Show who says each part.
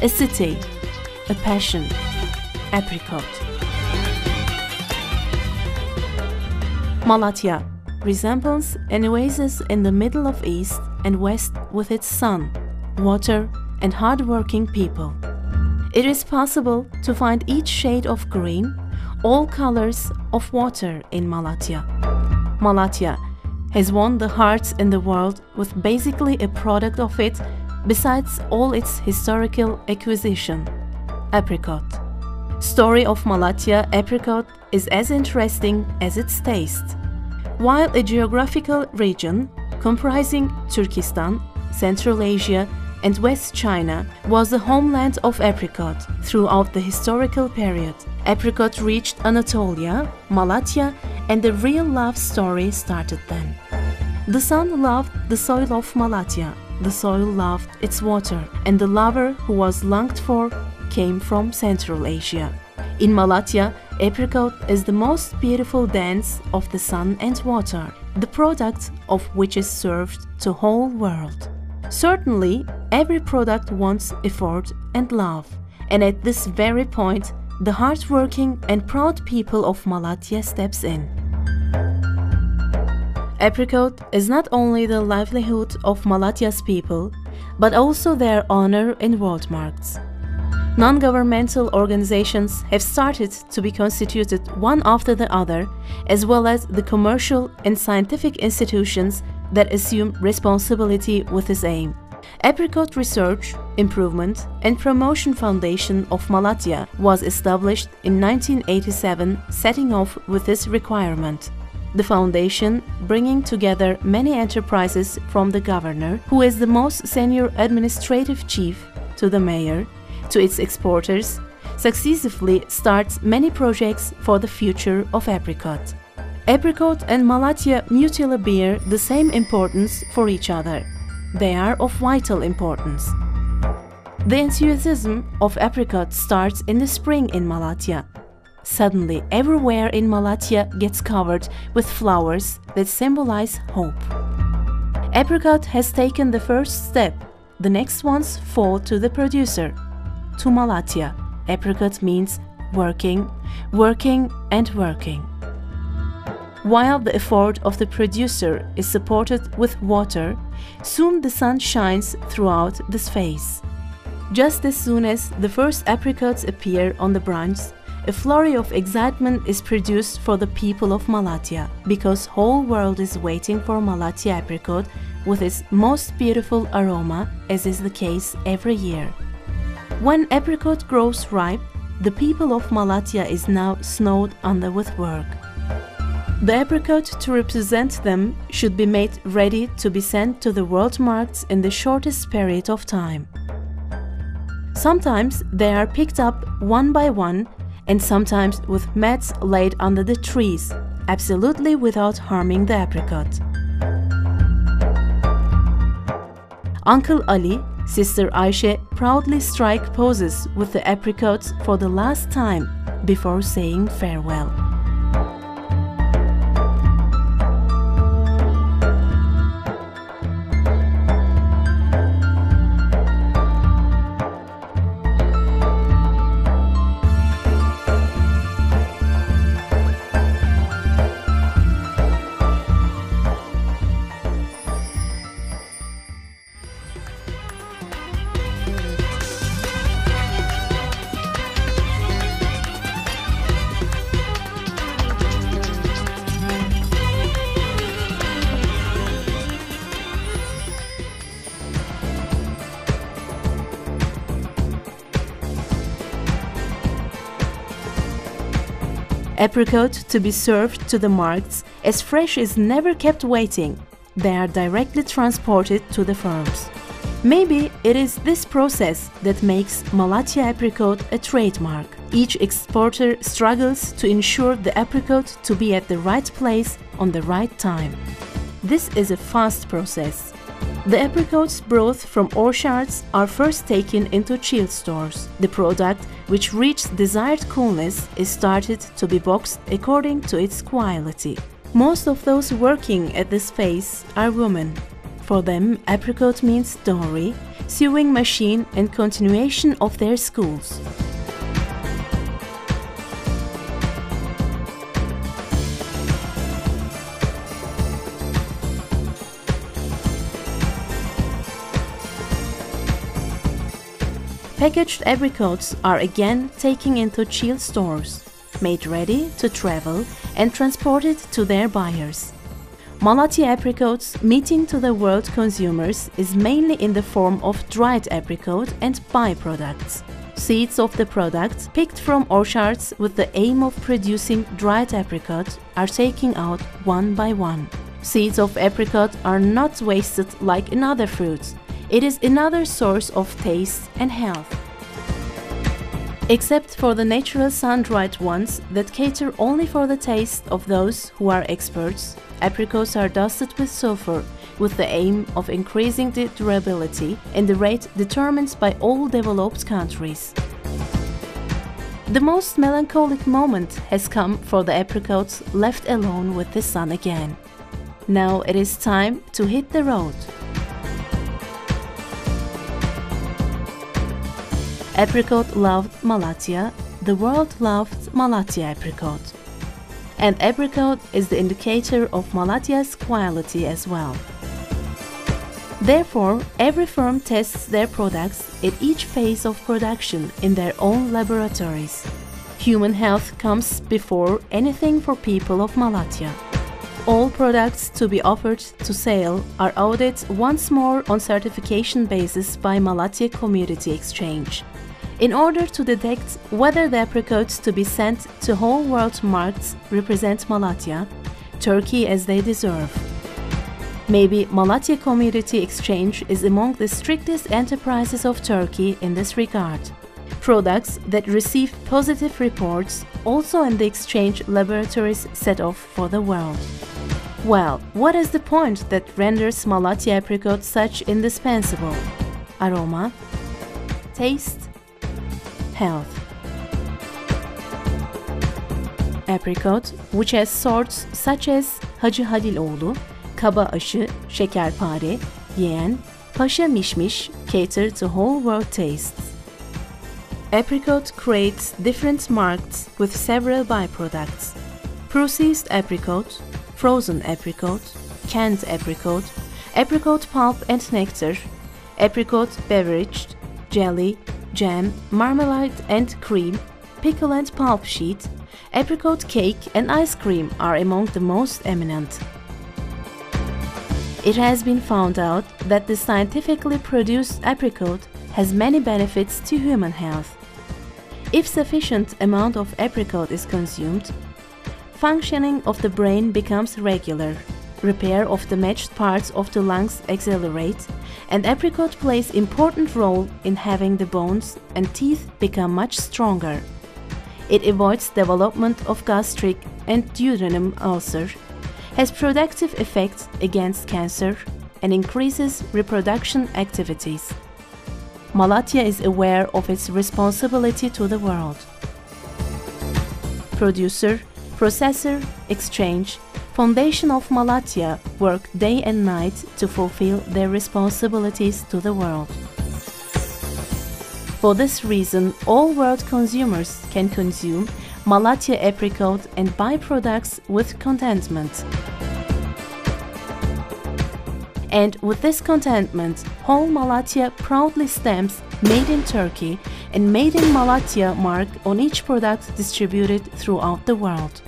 Speaker 1: a city, a passion, apricot. Malatya resembles an oasis in the middle of East and West with its sun, water, and hard-working people. It is possible to find each shade of green, all colors of water in Malatya. Malatya has won the hearts in the world with basically a product of it besides all its historical acquisition, apricot. Story of Malatya apricot is as interesting as its taste. While a geographical region comprising Turkestan, Central Asia, and West China was the homeland of apricot throughout the historical period, apricot reached Anatolia, Malatya, and the real love story started then. The sun loved the soil of Malatya, the soil loved its water, and the lover who was longed for came from Central Asia. In Malatya, apricot is the most beautiful dance of the sun and water, the product of which is served to whole world. Certainly, every product wants effort and love, and at this very point, the hard-working and proud people of Malatya steps in. Apricot is not only the livelihood of Malatya's people, but also their honor in world markets. Non-governmental organizations have started to be constituted one after the other, as well as the commercial and scientific institutions that assume responsibility with this aim. Apricot Research, Improvement and Promotion Foundation of Malatya was established in 1987, setting off with this requirement. The foundation, bringing together many enterprises from the governor, who is the most senior administrative chief, to the mayor, to its exporters, successively starts many projects for the future of apricot. Apricot and Malatya mutually bear the same importance for each other. They are of vital importance. The enthusiasm of apricot starts in the spring in Malatya. Suddenly, everywhere in Malatya gets covered with flowers that symbolize hope. Apricot has taken the first step. The next ones fall to the producer. To Malatya, apricot means working, working and working. While the effort of the producer is supported with water, soon the sun shines throughout the space. Just as soon as the first apricots appear on the branch, a flurry of excitement is produced for the people of Malatya, because whole world is waiting for Malatya apricot with its most beautiful aroma, as is the case every year. When apricot grows ripe, the people of Malatya is now snowed under with work. The apricot to represent them should be made ready to be sent to the world markets in the shortest period of time. Sometimes they are picked up one by one, and sometimes with mats laid under the trees, absolutely without harming the apricot. Uncle Ali, Sister Ayşe proudly strike poses with the apricots for the last time before saying farewell. Apricot to be served to the markets as fresh is never kept waiting. They are directly transported to the farms. Maybe it is this process that makes Malatya apricot a trademark. Each exporter struggles to ensure the apricot to be at the right place on the right time. This is a fast process. The apricots brought from orchards are first taken into chill stores. The product, which reaches desired coolness, is started to be boxed according to its quality. Most of those working at this phase are women. For them, apricot means dowry, sewing machine and continuation of their schools. Packaged apricots are again taken into chilled stores, made ready to travel and transported to their buyers. Malatya apricots meeting to the world consumers is mainly in the form of dried apricot and byproducts. Seeds of the product picked from orchards with the aim of producing dried apricot are taken out one by one. Seeds of apricot are not wasted like in other fruits. It is another source of taste and health. Except for the natural sun-dried ones that cater only for the taste of those who are experts, apricots are dusted with sulfur with the aim of increasing the durability and the rate determined by all developed countries. The most melancholic moment has come for the apricots left alone with the sun again. Now it is time to hit the road. Apricot loved Malatya, the world loved Malatya apricot. And apricot is the indicator of Malatya's quality as well. Therefore, every firm tests their products at each phase of production in their own laboratories. Human health comes before anything for people of Malatya. All products to be offered to sale are audited once more on certification basis by Malatya Commodity Exchange, in order to detect whether the apricots to be sent to whole world markets represent Malatya, Turkey as they deserve. Maybe Malatya Commodity Exchange is among the strictest enterprises of Turkey in this regard. Products that receive positive reports also in the exchange laboratories set off for the world. Well, what is the point that renders Malatya apricot such indispensable? Aroma, taste, health. Apricot, which has sorts such as Hacı Haliloğlu, Kaba Aşı, Şekerpare, Yeğen, Paşa Mişmiş, cater to whole world tastes. Apricot creates different markets with several byproducts: processed apricot, frozen apricot, canned apricot, apricot pulp and nectar, apricot beverage, jelly, jam, marmalade and cream, pickle and pulp sheet, apricot cake and ice cream are among the most eminent. It has been found out that the scientifically produced apricot has many benefits to human health. If sufficient amount of apricot is consumed, functioning of the brain becomes regular, repair of damaged parts of the lungs accelerate, and apricot plays important role in having the bones and teeth become much stronger. It avoids development of gastric and duodenum ulcer, has productive effects against cancer, and increases reproduction activities. Malatya is aware of its responsibility to the world. Producer, processor, exchange, Foundation of Malatya work day and night to fulfill their responsibilities to the world. For this reason, all world consumers can consume Malatya apricot and byproducts with contentment. And with this contentment, whole Malatya proudly stamps Made in Turkey and Made in Malatya mark on each product distributed throughout the world.